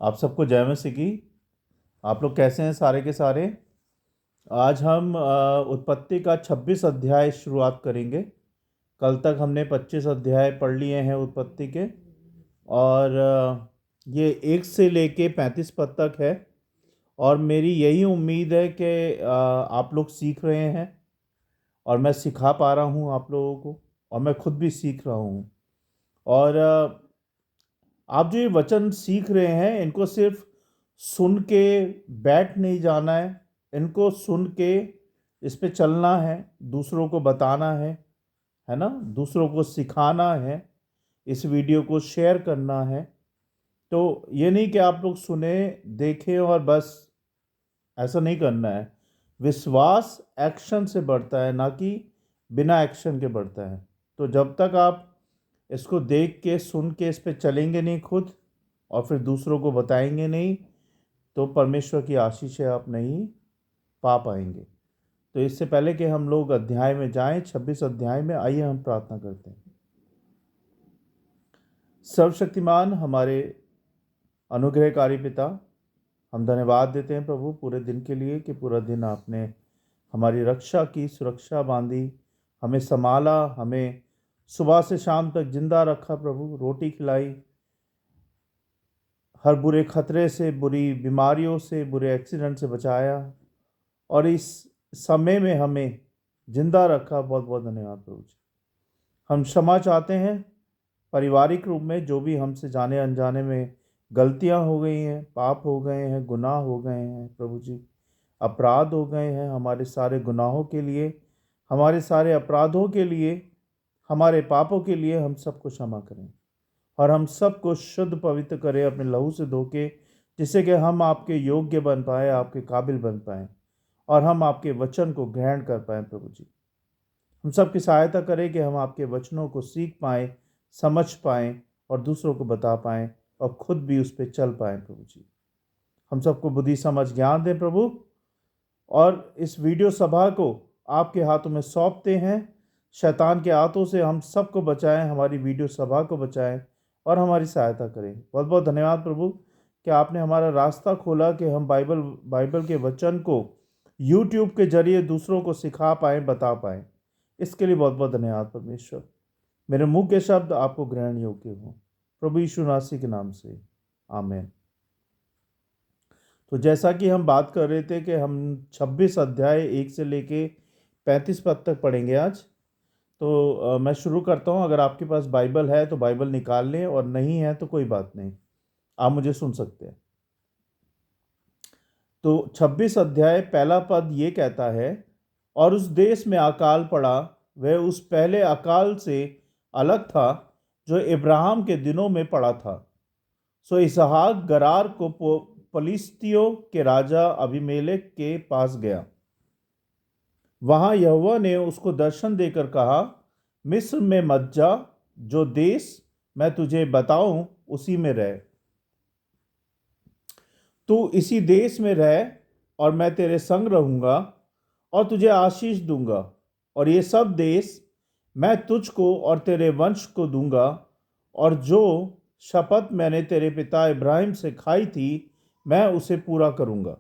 आप सबको जय मसीह की। आप लोग कैसे हैं सारे के सारे। आज हम उत्पत्ति का 26 अध्याय शुरुआत करेंगे। कल तक हमने 25 अध्याय पढ़ लिए हैं उत्पत्ति के, और ये 1 से लेके 35 पद तक है। और मेरी यही उम्मीद है कि आप लोग सीख रहे हैं और मैं सिखा पा रहा हूँ आप लोगों को, और मैं खुद भी सीख रहा हूँ। और आप जो ये वचन सीख रहे हैं, इनको सिर्फ सुन के बैठ नहीं जाना है, इनको सुन के इस पे चलना है, दूसरों को बताना है ना, दूसरों को सिखाना है, इस वीडियो को शेयर करना है। तो ये नहीं कि आप लोग सुने देखें और बस, ऐसा नहीं करना है। विश्वास एक्शन से बढ़ता है, ना कि बिना एक्शन के बढ़ता है। तो जब तक आप इसको देख के सुन के इस पे चलेंगे नहीं खुद, और फिर दूसरों को बताएंगे नहीं, तो परमेश्वर की आशीष आप नहीं पा पाएंगे। तो इससे पहले कि हम लोग अध्याय में जाएं, 26 अध्याय में, आइए हम प्रार्थना करते हैं। सर्वशक्तिमान हमारे अनुग्रहकारी पिता, हम धन्यवाद देते हैं प्रभु पूरे दिन के लिए, कि पूरा दिन आपने हमारी रक्षा की, सुरक्षा बांधी, हमें संभाला, हमें सुबह से शाम तक जिंदा रखा प्रभु, रोटी खिलाई, हर बुरे खतरे से, बुरी बीमारियों से, बुरे एक्सीडेंट से बचाया, और इस समय में हमें जिंदा रखा। बहुत बहुत धन्यवाद प्रभु जी। हम क्षमा चाहते हैं पारिवारिक रूप में, जो भी हमसे जाने अनजाने में गलतियां हो गई हैं, पाप हो गए हैं, गुनाह हो गए हैं प्रभु जी, अपराध हो गए हैं। हमारे सारे गुनाहों के लिए, हमारे सारे अपराधों के लिए, हमारे पापों के लिए हम सबको क्षमा करें, और हम सबको शुद्ध पवित्र करें अपने लहू से धो के, जिससे कि हम आपके योग्य बन पाए, आपके काबिल बन पाएँ, और हम आपके वचन को ग्रहण कर पाएँ प्रभु जी। हम सबकी सहायता करें कि हम आपके वचनों को सीख पाएँ, समझ पाएँ, और दूसरों को बता पाएँ, और खुद भी उस पर चल पाएँ प्रभु जी। हम सबको बुद्धि समझ ज्ञान दें प्रभु, और इस वीडियो सभा को आपके हाथों में सौंपते हैं। शैतान के हाथों से हम सबको बचाएं, हमारी वीडियो सभा को बचाएं, और हमारी सहायता करें। बहुत बहुत धन्यवाद प्रभु कि आपने हमारा रास्ता खोला, कि हम बाइबल के वचन को यूट्यूब के जरिए दूसरों को सिखा पाएँ, बता पाएँ। इसके लिए बहुत बहुत धन्यवाद परमेश्वर। मेरे मुंह के शब्द आपको ग्रहण योग्य हों, प्रभु यीशु मसीह के नाम से, आमीन। तो जैसा कि हम बात कर रहे थे कि हम 26 अध्याय 1 से लेके 35 पद तक पढ़ेंगे आज। तो मैं शुरू करता हूँ। अगर आपके पास बाइबल है तो बाइबल निकाल लें, और नहीं है तो कोई बात नहीं, आप मुझे सुन सकते हैं। तो 26 अध्याय पहला पद ये कहता है, और उस देश में अकाल पड़ा, वह उस पहले अकाल से अलग था जो इब्राहिम के दिनों में पड़ा था। सो इसहाक गरार को फलिस्तियों के राजा अबीमेलेक के पास गया। वहां यहोवा ने उसको दर्शन देकर कहा, मिस्र में मत जा, जो देश मैं तुझे बताऊं उसी में रह। तू इसी देश में रह, और मैं तेरे संग रहूंगा, और तुझे आशीष दूंगा, और ये सब देश मैं तुझको और तेरे वंश को दूंगा, और जो शपथ मैंने तेरे पिता इब्राहिम से खाई थी, मैं उसे पूरा करूंगा।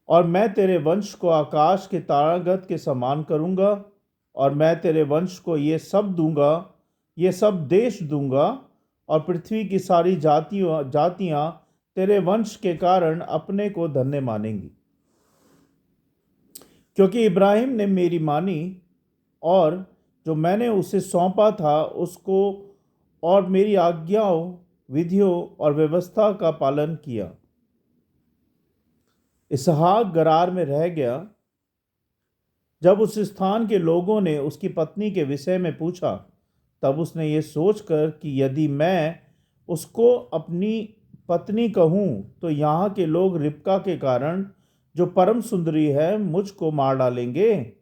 और मैं तेरे वंश को आकाश के तारागण के समान करूंगा, और मैं तेरे वंश को ये सब दूंगा, ये सब देश दूंगा, और पृथ्वी की सारी जातियां तेरे वंश के कारण अपने को धन्य मानेंगी, क्योंकि इब्राहिम ने मेरी मानी, और जो मैंने उसे सौंपा था उसको, और मेरी आज्ञाओं, विधियों और व्यवस्था का पालन किया। इसहाक गरार में रह गया। जब उस स्थान के लोगों ने उसकी पत्नी के विषय में पूछा, तब उसने ये सोचकर कि यदि मैं उसको अपनी पत्नी कहूँ तो यहाँ के लोग रिबका के कारण, जो परम सुंदरी है, मुझको मार डालेंगे,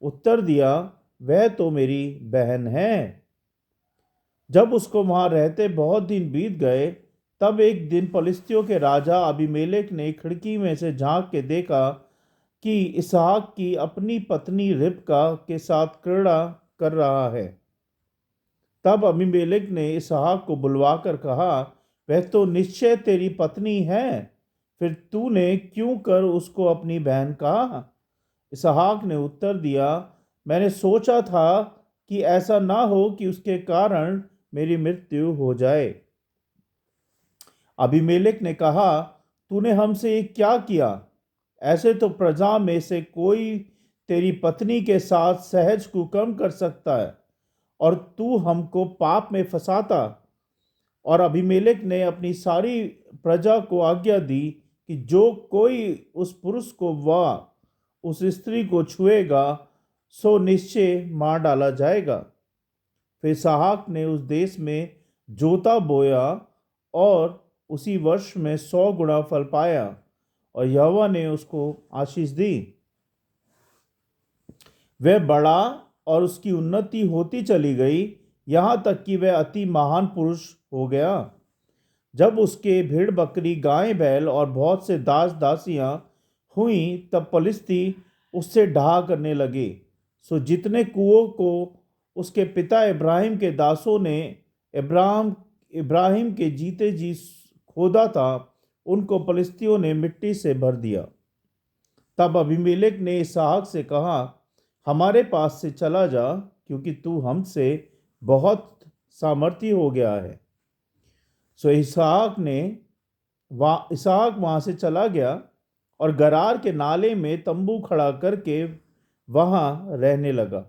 उत्तर दिया, वह तो मेरी बहन है। जब उसको वहां रहते बहुत दिन बीत गए, तब एक दिन फलिस्तियों के राजा अबीमेलेक ने खिड़की में से झांक के देखा कि इसहाक की अपनी पत्नी रिबका के साथ क्रीड़ा कर रहा है। तब अबीमेलेक ने इसहाक को बुलवाकर कहा, वह तो निश्चय तेरी पत्नी है, फिर तूने क्यों कर उसको अपनी बहन कहा? इसहाक ने उत्तर दिया, मैंने सोचा था कि ऐसा ना हो कि उसके कारण मेरी मृत्यु हो जाए। अबीमेलेक ने कहा, तूने हमसे ये क्या किया? ऐसे तो प्रजा में से कोई तेरी पत्नी के साथ सहज कुकर्म कर सकता है, और तू हमको पाप में फंसाता। और अबीमेलेक ने अपनी सारी प्रजा को आज्ञा दी कि जो कोई उस पुरुष को व उस स्त्री को छुएगा, सो निश्चय मार डाला जाएगा। फिर इसहाक ने उस देश में जोता बोया और उसी वर्ष में 100 गुना फल पाया, और यहोवा ने उसको आशीष दी। वह बढ़ा और उसकी उन्नति होती चली गई, यहाँ तक कि वह अति महान पुरुष हो गया। जब उसके भेड़ बकरी गाय बैल और बहुत से दास दासियां हुई, तब पलिश्ती उससे ढहा करने लगे। सो जितने कुओं को उसके पिता इब्राहिम के दासों ने इब्राहिम के जीते जी खोदा था, उनको पलिश्तियों ने मिट्टी से भर दिया। तब अबीमेलेक ने इसहाक से कहा, हमारे पास से चला जा, क्योंकि तू हमसे बहुत सामर्थी हो गया है। सो इसहाक वहां से चला गया और गरार के नाले में तंबू खड़ा करके वहां रहने लगा।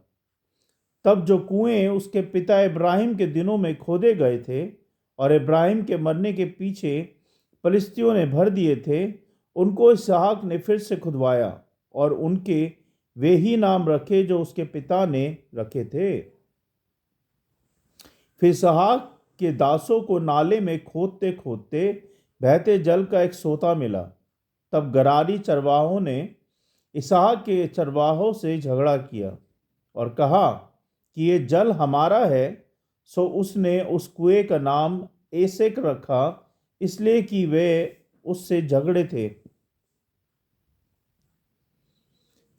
तब जो कुएं उसके पिता इब्राहिम के दिनों में खोदे गए थे और इब्राहिम के मरने के पीछे पलिश्तियों ने भर दिए थे, उनको इसहाक ने फिर से खुदवाया और उनके वे ही नाम रखे जो उसके पिता ने रखे थे। फिर इसहाक के दासों को नाले में खोदते खोदते बहते जल का एक सोता मिला। तब गरारी चरवाहों ने इसहाक के चरवाहों से झगड़ा किया और कहा कि ये जल हमारा है। सो उसने उस कुएं का नाम एसेक रखा, इसलिए कि वे उससे झगड़े थे।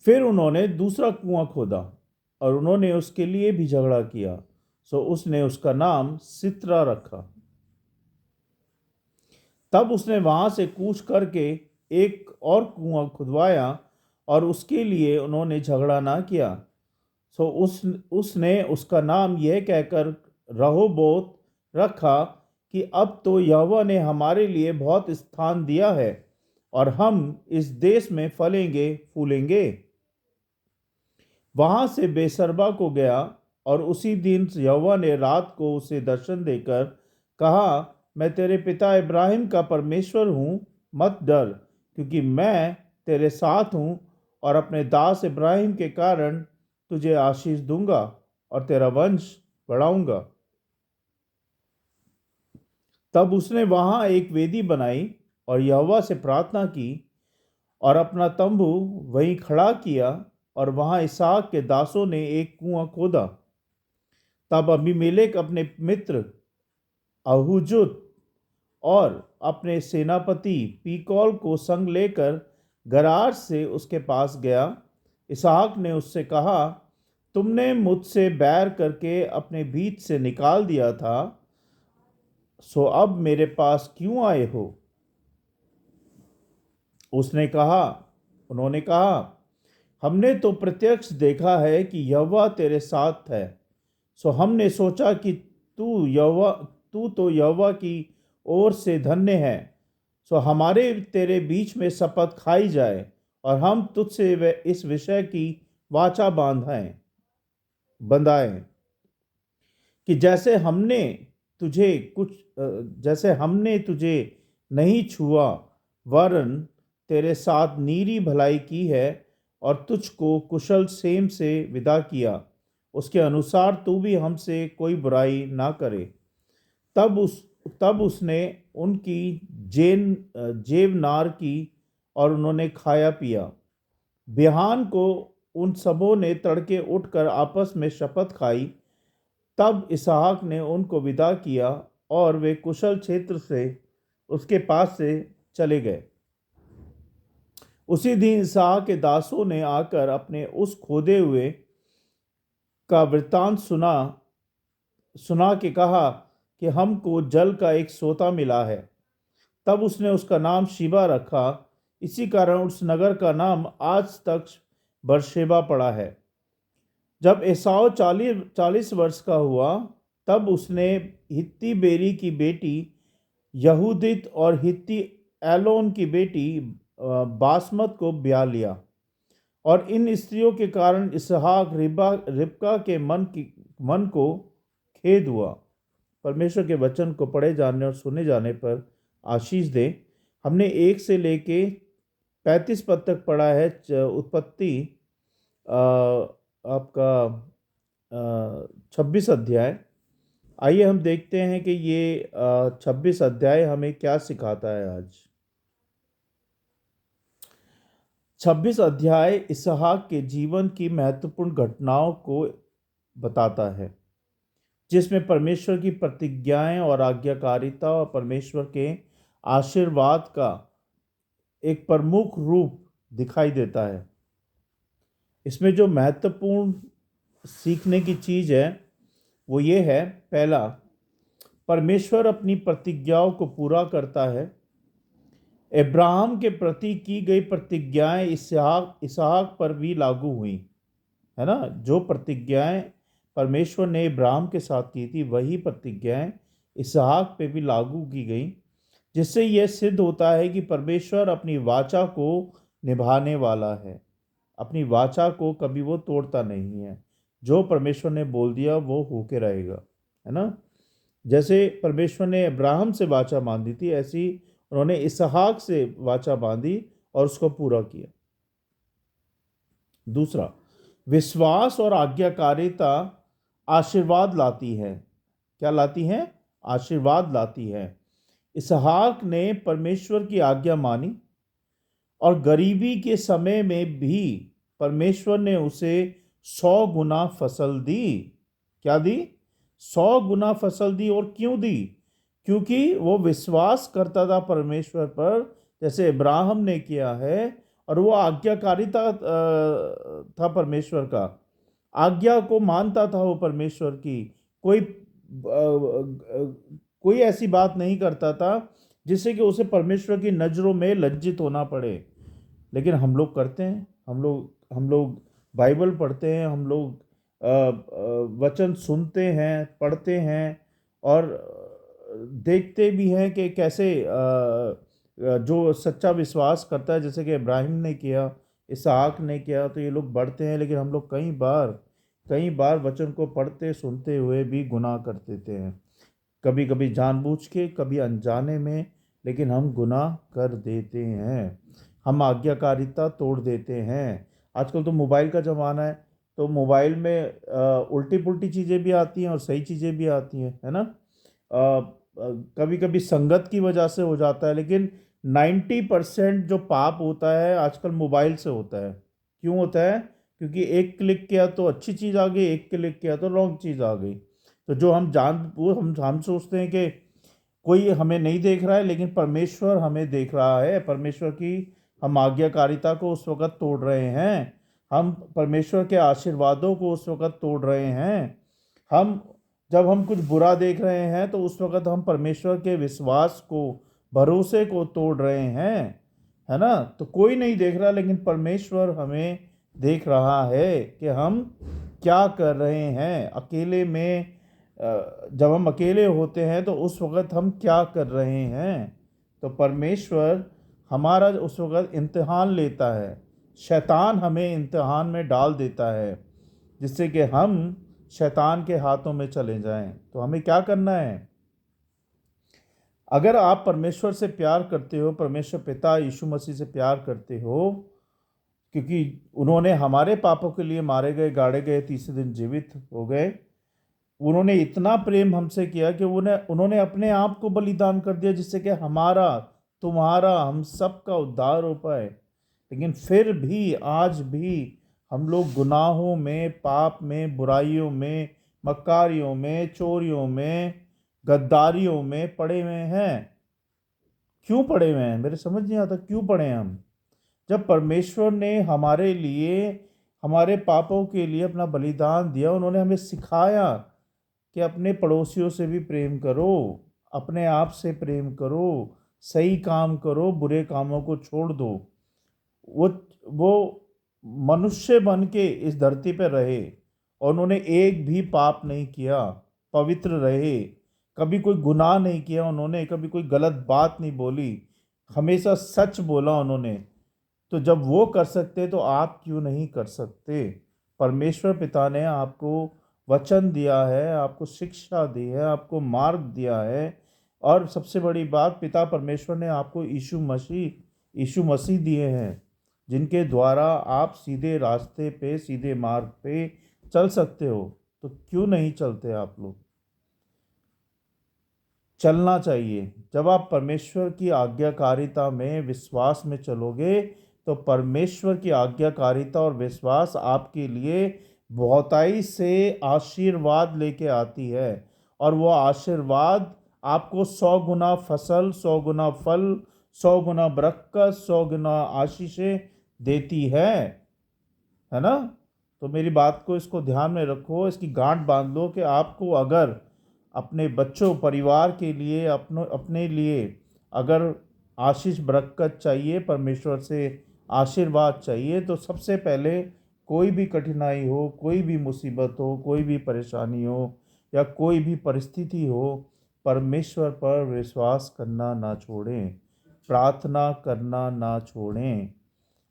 फिर उन्होंने दूसरा कुआं खोदा और उन्होंने उसके लिए भी झगड़ा किया, सो उसने उसका नाम सित्रा रखा। तब उसने वहां से कूच करके एक और कुआं खुदवाया और उसके लिए उन्होंने झगड़ा ना किया। सो उसने उसका नाम यह कहकर रहोबोत रखा कि अब तो यहोवा ने हमारे लिए बहुत स्थान दिया है और हम इस देश में फलेंगे फूलेंगे। वहां से बेसरबा को गया और उसी दिन यहोवा ने रात को उसे दर्शन देकर कहा, मैं तेरे पिता इब्राहिम का परमेश्वर हूँ, मत डर, क्योंकि मैं तेरे साथ हूँ और अपने दास इब्राहिम के कारण तुझे आशीष दूंगा और तेरा वंश बढ़ाऊंगा। तब उसने वहां एक वेदी बनाई और यहोवा से प्रार्थना की और अपना तंबू वहीं खड़ा किया, और वहां इसहाक के दासों ने एक कुआं खोदा। तब अबीमेलेक अपने मित्र अहुजुत और अपने सेनापति पीकोल को संग लेकर गरार से उसके पास गया। इसहाक ने उससे कहा, तुमने मुझसे बैर करके अपने बीच से निकाल दिया था, सो अब मेरे पास क्यों आए हो? उन्होंने कहा, हमने तो प्रत्यक्ष देखा है कि यहोवा तेरे साथ है, सो हमने सोचा कि तू तो यहोवा की ओर से धन्य है। सो हमारे तेरे बीच में शपथ खाई जाए और हम तुझसे इस विषय की वाचा बंधाएं कि जैसे हमने तुझे नहीं छुआ, वरन तेरे साथ नीरी भलाई की है और तुझको कुशल क्षेम से विदा किया, उसके अनुसार तू भी हमसे कोई बुराई ना करे। तब उसने उनकी जेवनार की और उन्होंने खाया पिया। बिहान को उन सबों ने तड़के उठकर आपस में शपथ खाई। तब इसहाक ने उनको विदा किया और वे कुशल क्षेत्र से उसके पास से चले गए। उसी दिन इसहाक के दासों ने आकर अपने उस खोदे हुए का वृत्तांत सुना के कहा कि हमको जल का एक सोता मिला है। तब उसने उसका नाम शिबा रखा। इसी कारण उस नगर का नाम आज तक बरशेबा पड़ा है। जब एसाव 40 वर्ष का हुआ, तब उसने हित्ती बेरी की बेटी यहूदित और हित्ती एलोन की बेटी बासमत को ब्याह लिया। और इन स्त्रियों के कारण इसहाक रिबका के मन को खेद हुआ। परमेश्वर के वचन को पढ़े जाने और सुने जाने पर आशीष दे। हमने 1 से लेके 35 पद तक पढ़ा है उत्पत्ति आपका 26 अध्याय। आइए हम देखते हैं कि ये 26 अध्याय हमें क्या सिखाता है। आज 26 अध्याय इसहाक के जीवन की महत्वपूर्ण घटनाओं को बताता है, जिसमें परमेश्वर की प्रतिज्ञाएं और आज्ञाकारिता और परमेश्वर के आशीर्वाद का एक प्रमुख रूप दिखाई देता है। इसमें जो महत्वपूर्ण सीखने की चीज है वो ये है, पहला, परमेश्वर अपनी प्रतिज्ञाओं को पूरा करता है। अब्राहम के प्रति की गई प्रतिज्ञाएं इसहाक पर भी लागू हुई, है ना। जो प्रतिज्ञाएं परमेश्वर ने अब्राहम के साथ की थी, वही प्रतिज्ञाएं इसहाक पे भी लागू की गई, जिससे यह सिद्ध होता है कि परमेश्वर अपनी वाचा को निभाने वाला है। अपनी वाचा को कभी वो तोड़ता नहीं है। जो परमेश्वर ने बोल दिया वो होके रहेगा, है ना। जैसे परमेश्वर ने अब्राहम से वाचा बांधी थी, ऐसी उन्होंने इसहाक से वाचा बांधी और उसको पूरा किया। दूसरा, विश्वास और आज्ञाकारिता आशीर्वाद लाती है। क्या लाती है? आशीर्वाद लाती है। इसहाक ने परमेश्वर की आज्ञा मानी और गरीबी के समय में भी परमेश्वर ने उसे 100 गुना फसल दी। क्या दी? 100 गुना फसल दी। और क्यों दी? क्योंकि वो विश्वास करता था परमेश्वर पर, जैसे अब्राहम ने किया है, और वो आज्ञाकारिता था परमेश्वर का। आज्ञा को मानता था वो परमेश्वर की। कोई ऐसी बात नहीं करता था जिससे कि उसे परमेश्वर की नज़रों में लज्जित होना पड़े। लेकिन हम लोग करते हैं। हम लोग बाइबल पढ़ते हैं, हम लोग वचन सुनते हैं, पढ़ते हैं और देखते भी हैं कि कैसे जो सच्चा विश्वास करता है, जैसे कि इब्राहिम ने किया, इसहाक ने किया, तो ये लोग बढ़ते हैं। लेकिन हम लोग कई बार वचन को पढ़ते सुनते हुए भी गुनाह कर देते हैं। कभी कभी जानबूझ के, कभी अनजाने में, लेकिन हम गुनाह कर देते हैं। हम आज्ञाकारिता तोड़ देते हैं। आजकल तो मोबाइल का ज़माना है, तो मोबाइल में उल्टी पुल्टी चीज़ें भी आती हैं और सही चीज़ें भी आती हैं, है ना। कभी कभी संगत की वजह से हो जाता है, लेकिन 90% जो पाप होता है आजकल मोबाइल से होता है। क्यों होता है? क्योंकि एक क्लिक किया तो अच्छी चीज़ आ गई, एक क्लिक किया तो रॉन्ग चीज़ आ गई। तो जो हम सोचते हैं कि कोई हमें नहीं देख रहा है, लेकिन परमेश्वर हमें देख रहा है। परमेश्वर की हम आज्ञाकारिता को उस वक़्त तोड़ रहे हैं। हम परमेश्वर के आशीर्वादों को उस वक़्त तोड़ रहे हैं। जब हम कुछ बुरा देख रहे हैं तो उस वक़्त हम परमेश्वर के विश्वास को, भरोसे को तोड़ रहे हैं, है ना। तो कोई नहीं देख रहा, लेकिन परमेश्वर हमें देख रहा है कि हम क्या कर रहे हैं। जब हम अकेले होते हैं तो उस वक़्त हम क्या कर रहे हैं। तो परमेश्वर हमारा उस वक़्त इम्तिहान लेता है। शैतान हमें इम्तिहान में डाल देता है, जिससे कि हम शैतान के हाथों में चले जाएं। तो हमें क्या करना है? अगर आप परमेश्वर से प्यार करते हो, परमेश्वर पिता यीशु मसीह से प्यार करते हो, क्योंकि उन्होंने हमारे पापों के लिए मारे गए, गाड़े गए, तीसरे दिन जीवित हो गए। उन्होंने इतना प्रेम हमसे किया कि उन्होंने अपने आप को बलिदान कर दिया, जिससे कि हमारा, तुम्हारा, हम सब का उद्धार हो पाए। लेकिन फिर भी आज भी हम लोग गुनाहों में, पाप में, बुराइयों में, मक्कारियों में, चोरियों में, गद्दारियों में पड़े हुए हैं। क्यों पड़े हुए हैं? मेरे समझ नहीं आता क्यों पड़े हैं हम। जब परमेश्वर ने हमारे लिए, हमारे पापों के लिए अपना बलिदान दिया, उन्होंने हमें सिखाया कि अपने पड़ोसियों से भी प्रेम करो, अपने आप से प्रेम करो, सही काम करो, बुरे कामों को छोड़ दो। वो वो मनुष्य बन के इस धरती पर रहे और उन्होंने एक भी पाप नहीं किया, पवित्र रहे, कभी कोई गुनाह नहीं किया उन्होंने, कभी कोई गलत बात नहीं बोली, हमेशा सच बोला उन्होंने। तो जब वो कर सकते तो आप क्यों नहीं कर सकते? परमेश्वर पिता ने आपको वचन दिया है, आपको शिक्षा दी है, आपको मार्ग दिया है, और सबसे बड़ी बात, पिता परमेश्वर ने आपको यीशु मसीह दिए हैं, जिनके द्वारा आप सीधे रास्ते पे, सीधे मार्ग पे चल सकते हो। तो क्यों नहीं चलते आप लोग? चलना चाहिए। जब आप परमेश्वर की आज्ञाकारिता में, विश्वास में चलोगे, तो परमेश्वर की आज्ञाकारिता और विश्वास आपके लिए बहुताई से आशीर्वाद लेके आती है, और वो आशीर्वाद आपको 100 गुना फसल, 100 गुना फल, 100 गुना बरकत, 100 गुना आशीषें देती है ना? तो मेरी बात को, इसको ध्यान में रखो, इसकी गांठ बांध लो कि आपको अगर अपने बच्चों, परिवार के लिए, अपने लिए अगर आशीष बरकत चाहिए, परमेश्वर से आशीर्वाद चाहिए, तो सबसे पहले कोई भी कठिनाई हो, कोई भी मुसीबत हो, कोई भी परेशानी हो, या कोई भी परिस्थिति हो, परमेश्वर पर विश्वास करना ना छोड़ें, प्रार्थना करना ना छोड़ें,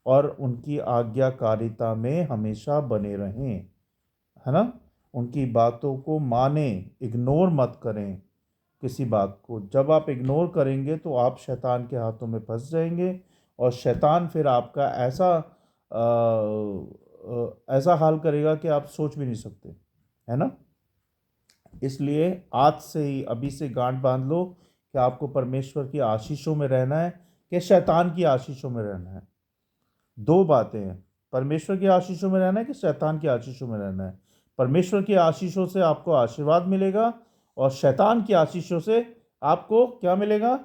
और उनकी आज्ञाकारिता में हमेशा बने रहें, है ना? उनकी बातों को माने, इग्नोर मत करें किसी बात को। जब आप इग्नोर करेंगे तो आप शैतान के हाथों में फंस जाएंगे, और शैतान फिर आपका ऐसा हाल करेगा कि आप सोच भी नहीं सकते, है ना? इसलिए आज से ही, अभी से गांठ बांध लो कि आपको परमेश्वर की आशीषों में रहना है कि शैतान की आशीषों में रहना है। दो बातें हैं, परमेश्वर की आशीषों में रहना है कि शैतान की आशीषों में रहना है। परमेश्वर की आशीषों से आपको आशीर्वाद मिलेगा, और शैतान की आशीषों से आपको क्या मिलेगा?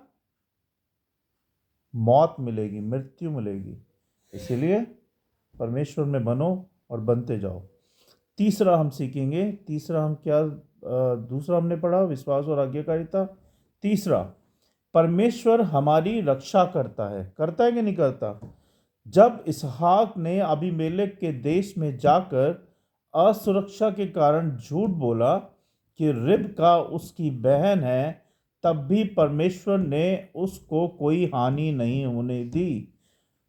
मौत मिलेगी, मृत्यु मिलेगी। इसीलिए परमेश्वर में बनो और बनते जाओ। तीसरा हम सीखेंगे, तीसरा हम क्या, दूसरा हमने पढ़ा विश्वास और आज्ञाकारिता। तीसरा, परमेश्वर हमारी रक्षा करता है कि नहीं करता? जब इसहाक ने अबीमेलेक के देश में जाकर असुरक्षा के कारण झूठ बोला कि रिबका उसकी बहन है, तब भी परमेश्वर ने उसको कोई हानि नहीं होने दी।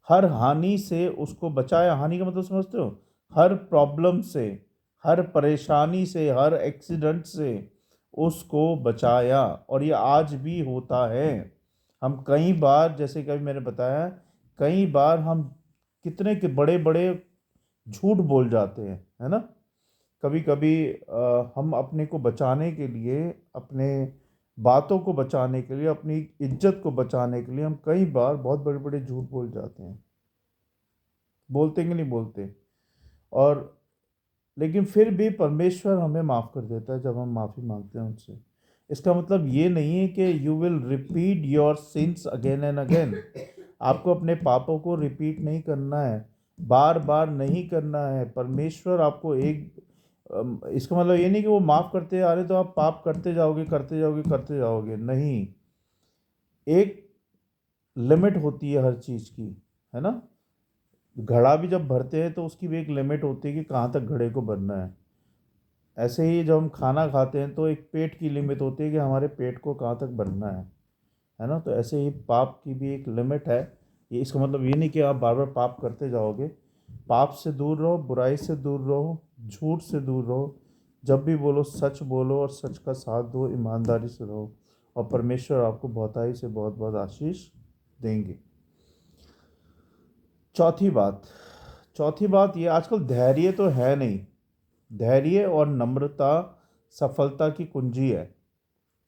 हर हानि से उसको बचाया। हानि का मतलब समझते हो? हर प्रॉब्लम से, हर परेशानी से, हर एक्सीडेंट से उसको बचाया, और ये आज भी होता है। हम कई बार, जैसे कभी मैंने बताया, कई बार हम कितने के बड़े बड़े झूठ बोल जाते हैं, है ना? कभी कभी हम अपने को बचाने के लिए, अपने बातों को बचाने के लिए, अपनी इज्जत को बचाने के लिए, हम कई बार बहुत बड़े बड़े झूठ बोल जाते हैं। बोलते कि नहीं बोलते? और लेकिन फिर भी परमेश्वर हमें माफ़ कर देता है जब हम माफ़ी मांगते हैं उनसे। इसका मतलब ये नहीं है कि you will repeat your sins again and again. आपको अपने पापों को रिपीट नहीं करना है, बार बार नहीं करना है। परमेश्वर आपको इसका मतलब ये नहीं कि वो माफ़ करते आ रहे तो आप पाप करते जाओगे, करते जाओगे, करते जाओगे। नहीं, एक लिमिट होती है हर चीज़ की, है ना? घड़ा भी जब भरते हैं तो उसकी भी एक लिमिट होती है कि कहाँ तक घड़े को भरना है। ऐसे ही जब हम खाना खाते हैं तो एक पेट की लिमिट होती है कि हमारे पेट को कहाँ तक भरना है ना? तो ऐसे ही पाप की भी एक लिमिट है। ये इसका मतलब ये नहीं कि आप बार बार पाप करते जाओगे। पाप से दूर रहो, बुराई से दूर रहो, झूठ से दूर रहो। जब भी बोलो सच बोलो, और सच का साथ दो, ईमानदारी से रहो, और परमेश्वर आपको बहुताई से बहुत बहुत आशीष देंगे। चौथी बात, चौथी बात ये, आजकल धैर्य तो है नहीं। धैर्य और नम्रता सफलता की कुंजी है।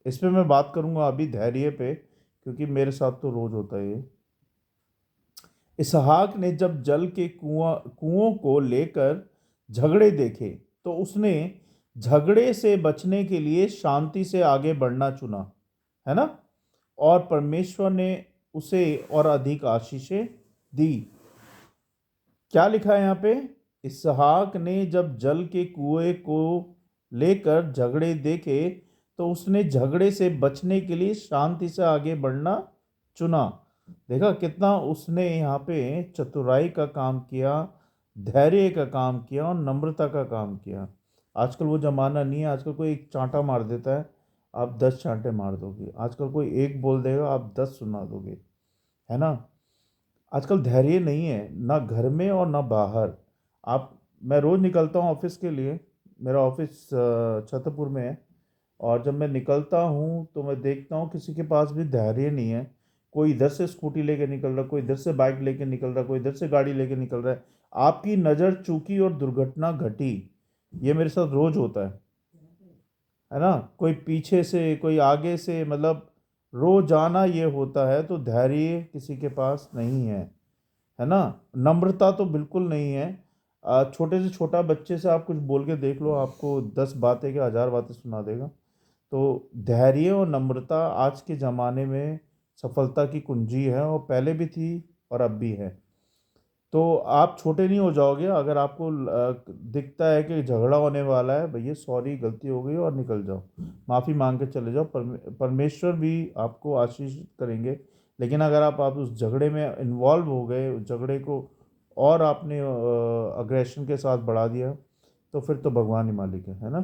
इस पे मैं बात करूंगा अभी, धैर्य पे, क्योंकि मेरे साथ तो रोज होता है ये। इसहाक ने जब जल के कुओं को लेकर झगड़े देखे, तो उसने झगड़े से बचने के लिए शांति से आगे बढ़ना चुना, है ना? और परमेश्वर ने उसे और अधिक आशीषें दी। क्या लिखा है यहाँ पे? इसहाक ने जब जल के कुएं को लेकर झगड़े देखे तो उसने झगड़े से बचने के लिए शांति से आगे बढ़ना चुना। देखा कितना उसने यहाँ पे चतुराई का काम किया, धैर्य का काम किया और नम्रता का काम किया। आजकल वो ज़माना नहीं है, आजकल कोई एक चांटा मार देता है, आप 10 चांटे मार दोगे। आजकल कोई एक बोल देगा, आप 10 सुना दोगे, है ना। आजकल धैर्य नहीं है, ना घर में और ना बाहर। आप मैं रोज़ निकलता हूँ ऑफिस के लिए, मेरा ऑफिस छतरपुर में है, और जब मैं निकलता हूँ तो मैं देखता हूँ किसी के पास भी धैर्य नहीं है। कोई इधर से स्कूटी लेके निकल रहा, कोई इधर से बाइक लेके निकल रहा, कोई इधर से गाड़ी लेके निकल रहा है। आपकी नज़र चूकी और दुर्घटना घटी, ये मेरे साथ रोज होता है ना। कोई पीछे से कोई आगे से, मतलब रोजाना ये होता है। तो धैर्य किसी के पास नहीं है ना। नम्रता तो बिल्कुल नहीं है। छोटे से छोटा बच्चे से आप कुछ बोल के देख लो, आपको 10 बातें क्या 1000 बातें सुना देगा। तो धैर्य और नम्रता आज के ज़माने में सफलता की कुंजी है, और पहले भी थी और अब भी है। तो आप छोटे नहीं हो जाओगे अगर आपको दिखता है कि झगड़ा होने वाला है, भैया सॉरी गलती हो गई और निकल जाओ, माफ़ी मांग के चले जाओ। परमेश्वर भी आपको आशीष करेंगे। लेकिन अगर आप उस झगड़े में इन्वॉल्व हो गए, उस झगड़े को और आपने अग्रेशन के साथ बढ़ा दिया, तो फिर तो भगवान ही मालिक है ना।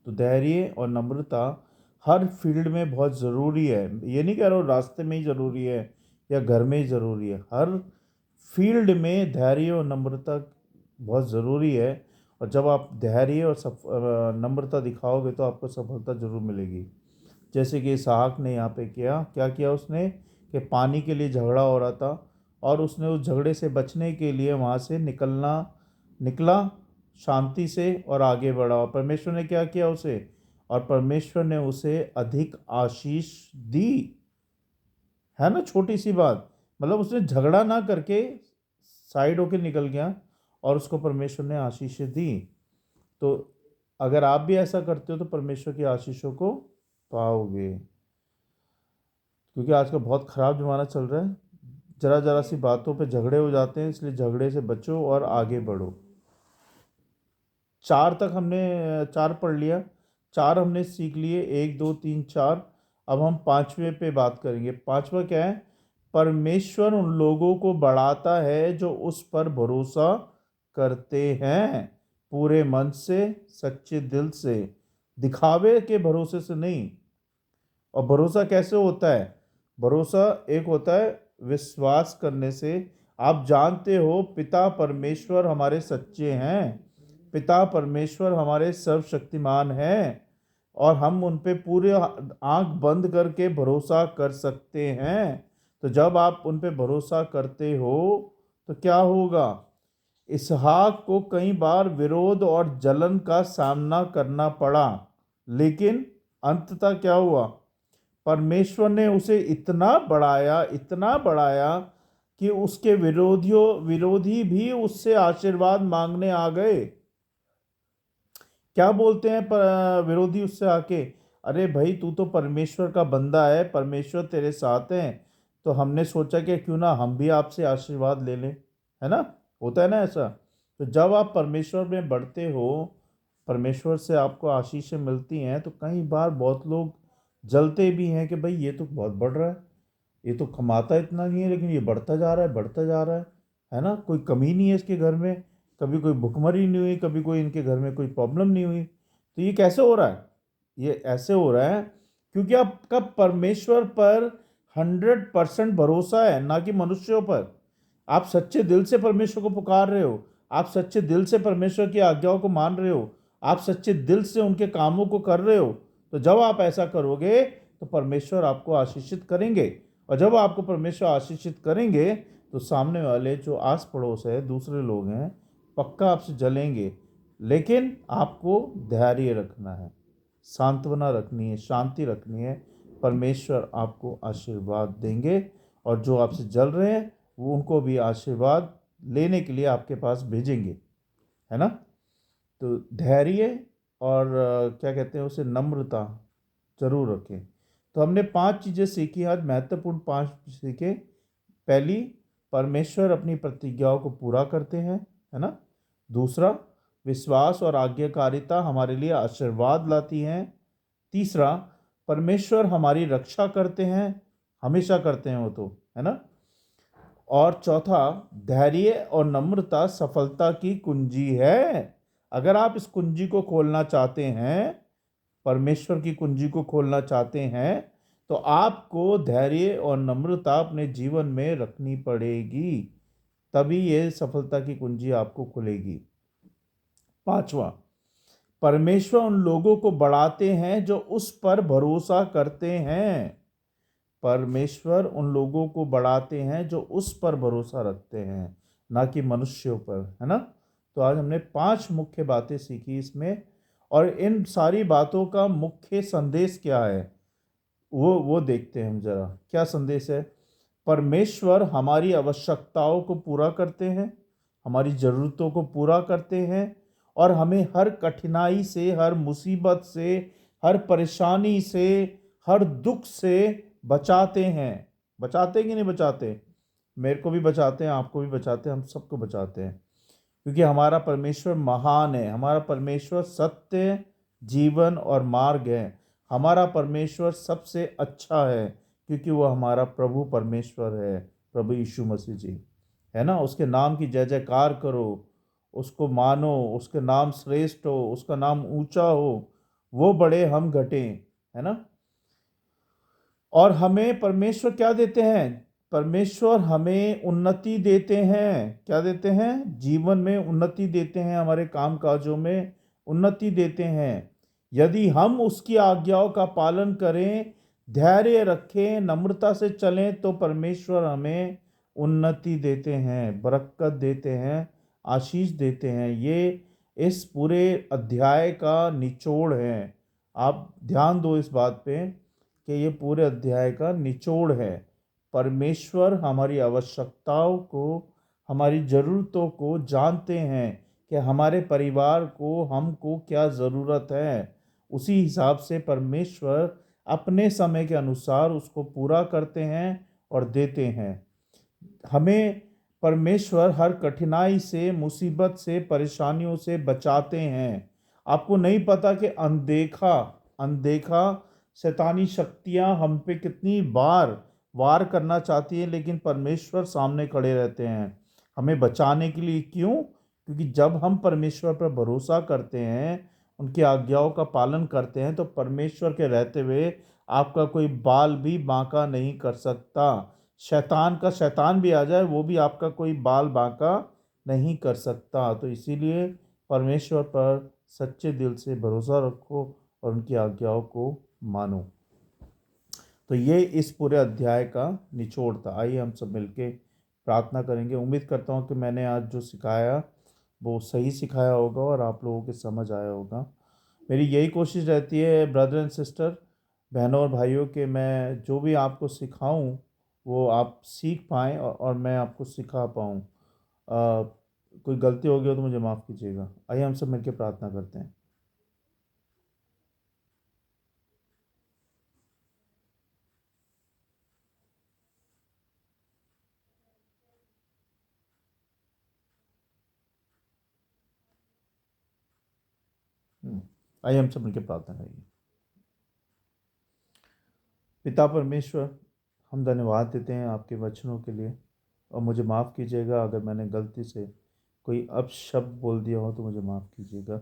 तो धैर्य और नम्रता हर फील्ड में बहुत ज़रूरी है। ये नहीं कह रहा हूँ रास्ते में ही ज़रूरी है या घर में ही ज़रूरी है, हर फील्ड में धैर्य और नम्रता बहुत ज़रूरी है। और जब आप धैर्य और नम्रता दिखाओगे तो आपको सफलता ज़रूर मिलेगी। जैसे कि इसहाक ने यहाँ पे क्या किया उसने, कि पानी के लिए झगड़ा हो रहा था, और उसने उस झगड़े से बचने के लिए वहाँ से निकला शांति से और आगे बढ़ा। और परमेश्वर ने क्या किया उसे, और परमेश्वर ने उसे अधिक आशीष दी, है ना। छोटी सी बात, मतलब उसने झगड़ा ना करके साइड होके निकल गया और उसको परमेश्वर ने आशीष दी। तो अगर आप भी ऐसा करते हो तो परमेश्वर की आशीषों को पाओगे। क्योंकि आजकल बहुत ख़राब ज़माना चल रहा है, ज़रा ज़रा सी बातों पे झगड़े हो जाते हैं, इसलिए झगड़े से बचो और आगे बढ़ो। 4 तक हमने 4 पढ़ लिया, 4 हमने सीख लिए, 1 2 3 4। अब हम पांचवें पे बात करेंगे। पांचवा क्या है, परमेश्वर उन लोगों को बढ़ाता है जो उस पर भरोसा करते हैं, पूरे मन से, सच्चे दिल से, दिखावे के भरोसे से नहीं। और भरोसा कैसे होता है, भरोसा एक होता है विश्वास करने से। आप जानते हो पिता परमेश्वर हमारे सच्चे हैं, पिता परमेश्वर हमारे सर्वशक्तिमान हैं, और हम उन पे पूरे आंख बंद करके भरोसा कर सकते हैं। तो जब आप उन पे भरोसा करते हो तो क्या होगा, इसहाक को कई बार विरोध और जलन का सामना करना पड़ा, लेकिन अंततः क्या हुआ, परमेश्वर ने उसे इतना बढ़ाया कि उसके विरोधी भी उससे आशीर्वाद मांगने आ गए। क्या बोलते हैं विरोधी उससे आके, अरे भाई तू तो परमेश्वर का बंदा है, परमेश्वर तेरे साथ हैं, तो हमने सोचा कि क्यों ना हम भी आपसे आशीर्वाद ले लें, है ना। होता है ना ऐसा। तो जब आप परमेश्वर में बढ़ते हो, परमेश्वर से आपको आशीषें मिलती हैं, तो कई बार बहुत लोग जलते भी हैं कि भाई ये तो बहुत बढ़ रहा है, ये तो कमाता इतना नहीं है लेकिन ये बढ़ता जा रहा है, बढ़ता जा रहा है ना। कोई कमी नहीं है इसके घर में, कभी कोई भुखमरी नहीं हुई, कभी कोई इनके घर में कोई प्रॉब्लम नहीं हुई। तो ये कैसे हो रहा है, ये ऐसे हो रहा है क्योंकि आपका परमेश्वर पर 100% भरोसा है, ना कि मनुष्यों पर। आप सच्चे दिल से परमेश्वर को पुकार रहे हो, आप सच्चे दिल से परमेश्वर की आज्ञाओं को मान रहे हो, आप सच्चे दिल से उनके कामों को कर रहे हो। तो जब आप ऐसा करोगे तो परमेश्वर आपको आशीषित करेंगे, और जब आपको परमेश्वर आशीषित करेंगे तो सामने वाले जो आस पड़ोस है, दूसरे लोग हैं, पक्का आपसे जलेंगे। लेकिन आपको धैर्य रखना है, सांत्वना रखनी है, शांति रखनी है, परमेश्वर आपको आशीर्वाद देंगे। और जो आपसे जल रहे हैं वो उनको भी आशीर्वाद लेने के लिए आपके पास भेजेंगे, है ना। तो धैर्य और क्या कहते हैं उसे, नम्रता जरूर रखें। तो हमने 5 चीज़ें सीखी आज, महत्वपूर्ण 5 सीखे। पहली, परमेश्वर अपनी प्रतिज्ञाओं को पूरा करते हैं, है ना। दूसरा, विश्वास और आज्ञाकारिता हमारे लिए आशीर्वाद लाती हैं। तीसरा, परमेश्वर हमारी रक्षा करते हैं, हमेशा करते हैं वो तो, है ना। और चौथा, धैर्य और नम्रता सफलता की कुंजी है। अगर आप इस कुंजी को खोलना चाहते हैं, परमेश्वर की कुंजी को खोलना चाहते हैं, तो आपको धैर्य और नम्रता अपने जीवन में रखनी पड़ेगी, तभी ये सफलता की कुंजी आपको खुलेगी। पांचवा, परमेश्वर उन लोगों को बढ़ाते हैं जो उस पर भरोसा करते हैं। परमेश्वर उन लोगों को बढ़ाते हैं जो उस पर भरोसा रखते हैं, ना कि मनुष्यों पर, है ना। तो आज हमने 5 मुख्य बातें सीखी इसमें, और इन सारी बातों का मुख्य संदेश क्या है वो देखते हैं हम जरा। क्या संदेश है? परमेश्वर हमारी आवश्यकताओं को पूरा करते हैं, हमारी ज़रूरतों को पूरा करते हैं, और हमें हर कठिनाई से, हर मुसीबत से, हर परेशानी से, हर दुख से बचाते हैं। बचाते कि नहीं बचाते? मेरे को भी बचाते हैं, आपको भी बचाते हैं, हम सबको बचाते हैं, क्योंकि हमारा परमेश्वर महान है। हमारा परमेश्वर सत्य, जीवन और मार्ग है। हमारा परमेश्वर सबसे अच्छा है, क्योंकि वो हमारा प्रभु परमेश्वर है, प्रभु यीशु मसीह जी, है ना। उसके नाम की जय जयकार करो, उसको मानो, उसके नाम श्रेष्ठ हो, उसका नाम ऊंचा हो, वो बड़े हम घटे, है ना। और हमें परमेश्वर क्या देते हैं? परमेश्वर हमें उन्नति देते हैं। क्या देते हैं? जीवन में उन्नति देते हैं, हमारे काम काजों में उन्नति देते हैं। यदि हम उसकी आज्ञाओं का पालन करें, धैर्य रखें, नम्रता से चलें, तो परमेश्वर हमें उन्नति देते हैं, बरकत देते हैं, आशीष देते हैं। ये इस पूरे अध्याय का निचोड़ है। आप ध्यान दो इस बात पे कि ये पूरे अध्याय का निचोड़ है। परमेश्वर हमारी आवश्यकताओं को, हमारी ज़रूरतों को जानते हैं कि हमारे परिवार को, हमको क्या ज़रूरत है। उसी हिसाब से परमेश्वर अपने समय के अनुसार उसको पूरा करते हैं और देते हैं। हमें परमेश्वर हर कठिनाई से, मुसीबत से, परेशानियों से बचाते हैं। आपको नहीं पता कि अनदेखा अनदेखा शैतानी शक्तियां हम पे कितनी बार वार करना चाहती हैं, लेकिन परमेश्वर सामने खड़े रहते हैं हमें बचाने के लिए। क्यों? क्योंकि जब हम परमेश्वर पर भरोसा करते हैं, उनकी आज्ञाओं का पालन करते हैं, तो परमेश्वर के रहते हुए आपका कोई बाल भी बांका नहीं कर सकता। शैतान भी आ जाए, वो भी आपका कोई बाल बांका नहीं कर सकता। तो इसीलिए परमेश्वर पर सच्चे दिल से भरोसा रखो और उनकी आज्ञाओं को मानो। तो ये इस पूरे अध्याय का निचोड़ था। आइए हम सब मिलके प्रार्थना करेंगे। उम्मीद करता हूँ कि मैंने आज जो सिखाया वो सही सिखाया होगा और आप लोगों के समझ आया होगा। मेरी यही कोशिश रहती है ब्रदर एंड सिस्टर, बहनों और भाइयों, के मैं जो भी आपको सिखाऊं वो आप सीख पाएँ और मैं आपको सिखा पाऊँ। कोई गलती हो गई हो तो मुझे माफ़ कीजिएगा। आइए हम सब मिलकर प्रार्थना करते हैं। आइए हम सब मिलकर प्रार्थना करेंगे। पिता परमेश्वर, हम धन्यवाद देते हैं आपके वचनों के लिए, और मुझे माफ़ कीजिएगा अगर मैंने गलती से कोई अपशब्द बोल दिया हो तो मुझे माफ़ कीजिएगा।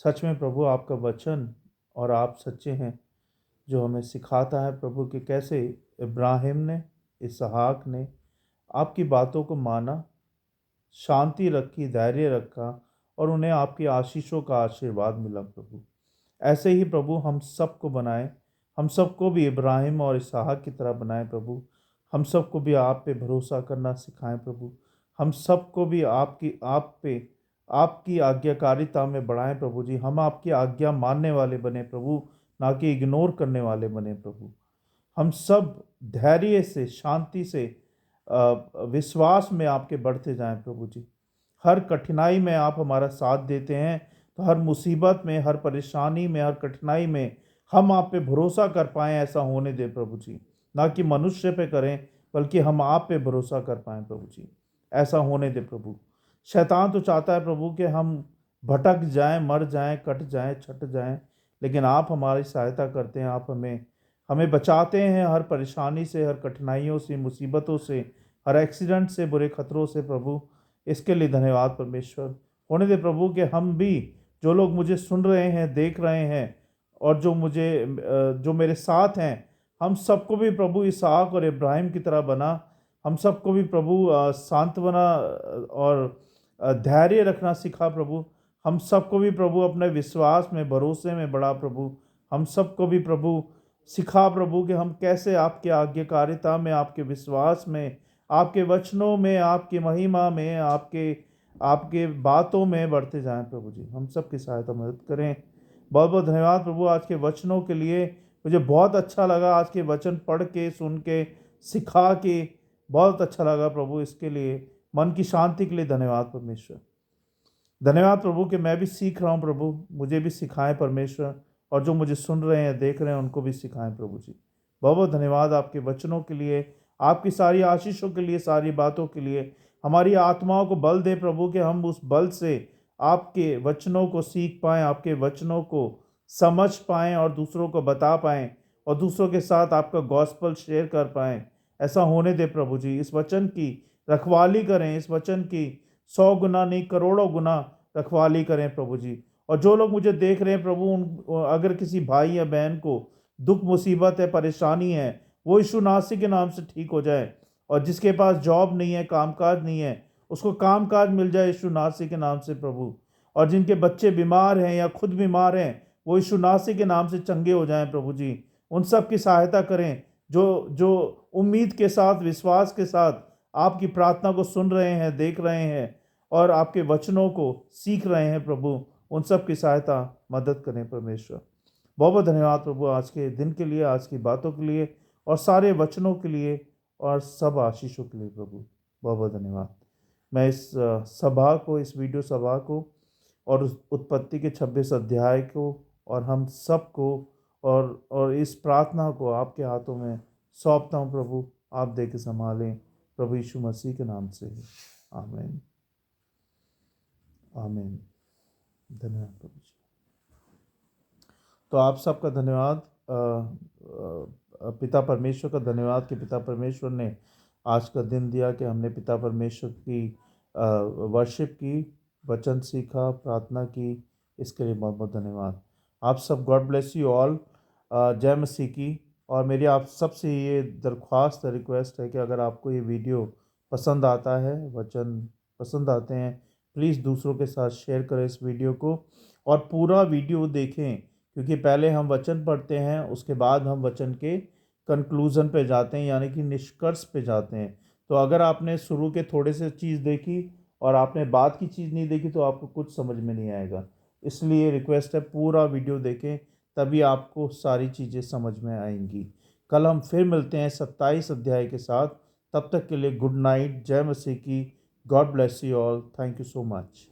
सच में प्रभु, आपका वचन और आप सच्चे हैं, जो हमें सिखाता है प्रभु कि कैसे इब्राहिम ने, इसहाक ने आपकी बातों को माना, शांति रखी, धैर्य रखा, और उन्हें आपकी आशीषों का आशीर्वाद मिला प्रभु। ऐसे ही प्रभु हम सबको बनाए, हम सबको भी इब्राहिम और इसहाक की तरह बनाए प्रभु। हम सबको भी आप पे भरोसा करना सिखाएं प्रभु। हम सबको भी आपकी आज्ञाकारिता में बढ़ाएं प्रभु जी। हम आपकी आज्ञा मानने वाले बने प्रभु, ना कि इग्नोर करने वाले बने प्रभु। हम सब धैर्य से, शांति से, विश्वास में आपके बढ़ते जाएं प्रभु जी। हर कठिनाई में आप हमारा साथ देते हैं, तो हर मुसीबत में, हर परेशानी में, हर कठिनाई में हम आप पे भरोसा कर पाएँ, ऐसा होने दे प्रभु जी। ना कि मनुष्य पे करें, बल्कि हम आप पे भरोसा कर पाएँ प्रभु जी, ऐसा होने दे प्रभु। शैतान तो चाहता है प्रभु कि हम भटक जाएं, मर जाएं, कट जाएं, छट जाएं, लेकिन आप हमारी सहायता करते हैं। आप हमें हमें बचाते हैं हर परेशानी से, हर कठिनाइयों से, मुसीबतों से, हर एक्सीडेंट से, बुरे खतरों से प्रभु। इसके लिए धन्यवाद परमेश्वर। होने दे प्रभु कि हम भी, जो लोग मुझे सुन रहे हैं, देख रहे हैं, और जो मेरे साथ हैं, हम सबको भी प्रभु इसहाक और इब्राहिम की तरह बना। हम सबको भी प्रभु सांत्वना और धैर्य रखना सिखा प्रभु। हम सबको भी प्रभु अपने विश्वास में, भरोसे में बढ़ा प्रभु। हम सबको भी प्रभु सिखा प्रभु कि हम कैसे आपके आज्ञाकारिता में, आपके विश्वास में, आपके वचनों में, आपकी महिमा में, आपके आपके बातों में बढ़ते जाएं प्रभु जी। हम सब की सहायता मदद करें। बहुत बहुत धन्यवाद प्रभु आज के वचनों के लिए। मुझे बहुत अच्छा लगा आज के वचन पढ़ के, सुन के, सिखा के। बहुत अच्छा लगा प्रभु। इसके लिए, मन की शांति के लिए धन्यवाद परमेश्वर। धन्यवाद प्रभु कि मैं भी सीख रहा हूँ प्रभु। मुझे भी सिखाएं परमेश्वर, और जो मुझे सुन रहे हैं, देख रहे हैं, उनको भी सिखाएं प्रभु जी। बहुत बहुत धन्यवाद आपके वचनों के लिए, आपकी सारी आशीषों के लिए, सारी बातों के लिए। हमारी आत्माओं को बल दे प्रभु कि हम उस बल से आपके वचनों को सीख पाएं, आपके वचनों को समझ पाएं, और दूसरों को बता पाएं, और दूसरों के साथ आपका गॉस्पल शेयर कर पाएं। ऐसा होने दे प्रभु जी। इस वचन की रखवाली करें, इस वचन की 100 गुना नहीं, करोड़ों गुना रखवाली करें प्रभु जी। और जो लोग मुझे देख रहे हैं प्रभु, उन अगर किसी भाई या बहन को दुख, मुसीबत है, परेशानी है, वो यीशु नासरी के नाम से ठीक हो जाए। और जिसके पास जॉब नहीं है, कामकाज नहीं है, उसको कामकाज मिल जाए यीशु नासरी के नाम से प्रभु। और जिनके बच्चे बीमार हैं या खुद बीमार हैं, वो यीशु नासरी के नाम से चंगे हो जाएं प्रभु जी। उन सब की सहायता करें जो जो उम्मीद के साथ, विश्वास के साथ आपकी प्रार्थना को सुन रहे हैं, देख रहे हैं, और आपके वचनों को सीख रहे हैं प्रभु। उन सब की सहायता मदद करें परमेश्वर। बहुत बहुत धन्यवाद प्रभु आज के दिन के लिए, आज की बातों के लिए, और सारे वचनों के लिए, और सब आशीषों के लिए प्रभु। बहुत बहुत धन्यवाद। मैं इस सभा को, इस वीडियो सभा को, और उस उत्पत्ति के 26 अध्याय को, और हम सब को, और इस प्रार्थना को आपके हाथों में सौंपता हूँ प्रभु। आप दे के संभालें प्रभु यीशु मसीह के नाम से। आमीन, आमीन। धन्यवाद प्रभु जी। तो आप सबका धन्यवाद। पिता परमेश्वर का धन्यवाद कि पिता परमेश्वर ने आज का दिन दिया, कि हमने पिता परमेश्वर की वर्शिप की, वचन सीखा, प्रार्थना की। इसके लिए बहुत बहुत धन्यवाद। आप सब, गॉड ब्लेस यू ऑल। जय मसीह की। और मेरी आप सबसे ये दरख्वास्त, रिक्वेस्ट है कि अगर आपको ये वीडियो पसंद आता है, वचन पसंद आते हैं, प्लीज़ दूसरों के साथ शेयर करें इस वीडियो को, और पूरा वीडियो देखें। क्योंकि पहले हम वचन पढ़ते हैं, उसके बाद हम वचन के कंक्लूज़न पे जाते हैं, यानी कि निष्कर्ष पे जाते हैं। तो अगर आपने शुरू के थोड़े से चीज़ देखी और आपने बाद की चीज़ नहीं देखी, तो आपको कुछ समझ में नहीं आएगा। इसलिए रिक्वेस्ट है, पूरा वीडियो देखें, तभी आपको सारी चीज़ें समझ में आएंगी। कल हम फिर मिलते हैं 27 अध्याय के साथ। तब तक के लिए गुड नाइट। जय मसीह की। God bless you all. Thank you so much.